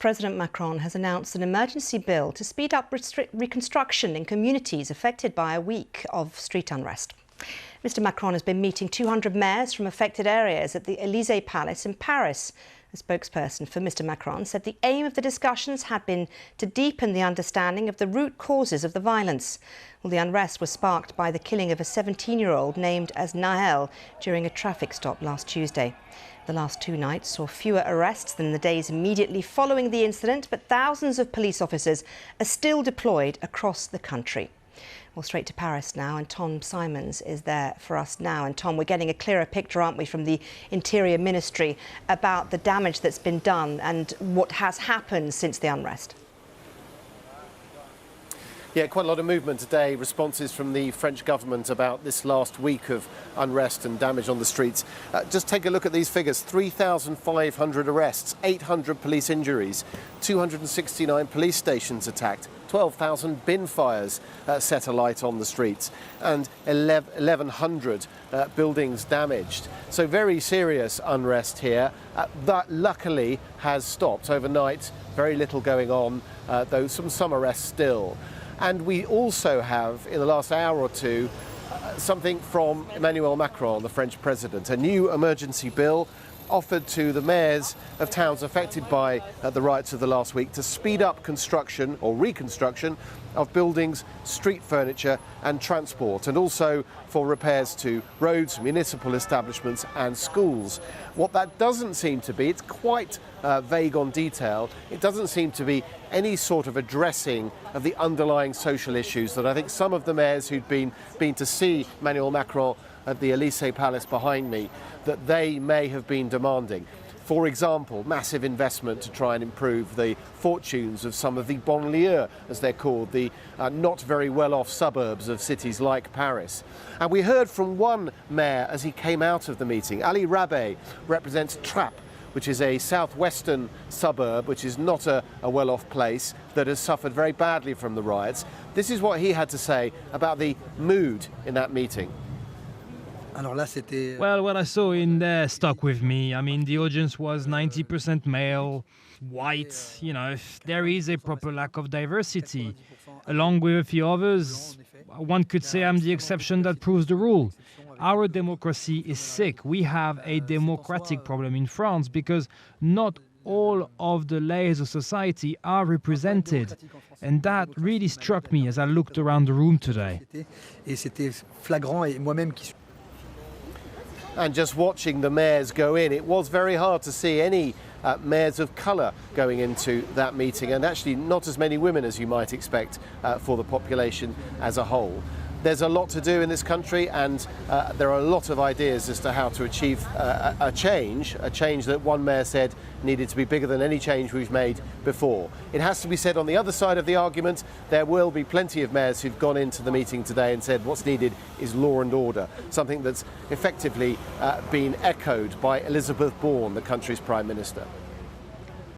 President Macron has announced an emergency bill to speed up reconstruction in communities affected by a week of street unrest. Mr. Macron has been meeting 200 mayors from affected areas at the Élysée Palace in Paris. A spokesperson for Mr. Macron said the aim of the discussions had been to deepen the understanding of the root causes of the violence. Well, the unrest was sparked by the killing of a 17-year-old named as Naël during a traffic stop last Tuesday. The last two nights saw fewer arrests than the days immediately following the incident, but thousands of police officers are still deployed across the country. Well, straight to Paris now, and Tom Simons is there for us now. And Tom, we're getting a clearer picture, aren't we, from the Interior Ministry about the damage that's been done and what has happened since the unrest? Yeah, quite a lot of movement today. Responses from the French government about this last week of unrest and damage on the streets. Just take a look at these figures. 3,500 arrests, 800 police injuries, 269 police stations attacked, 12,000 bin fires set alight on the streets, and 1,100 buildings damaged. So very serious unrest here. That luckily has stopped overnight. Very little going on, though some arrests still. And we also have, in the last hour or two, something from Emmanuel Macron, the French president, a new emergency bill offered to the mayors of towns affected by the riots of the last week to speed up construction or reconstruction of buildings, street furniture and transport, and also for repairs to roads, municipal establishments and schools. What that doesn't seem to be, it's quite vague on detail, it doesn't seem to be any sort of addressing of the underlying social issues that I think some of the mayors who'd been to see Emmanuel Macron at the Élysée Palace behind me, that they may have been demanding. For example, massive investment to try and improve the fortunes of some of the banlieues, as they're called, the not very well-off suburbs of cities like Paris. And we heard from one mayor as he came out of the meeting. Ali Rabeh represents Trappes, which is a southwestern suburb, which is not a well-off place, that has suffered very badly from the riots. This is what he had to say about the mood in that meeting. Well, what I saw in there stuck with me. I mean, the audience was 90% male, white. You know, there is a proper lack of diversity. Along with a few others, one could say I'm the exception that proves the rule. Our democracy is sick. We have a democratic problem in France because not all of the layers of society are represented. And that really struck me as I looked around the room today. And just watching the mayors go in, it was very hard to see any mayors of colour going into that meeting, and actually not as many women as you might expect for the population as a whole. There's a lot to do in this country, and there are a lot of ideas as to how to achieve a change that one mayor said needed to be bigger than any change we've made before. It has to be said, on the other side of the argument, there will be plenty of mayors who've gone into the meeting today and said what's needed is law and order, something that's effectively been echoed by Elizabeth Bourne, the country's Prime Minister.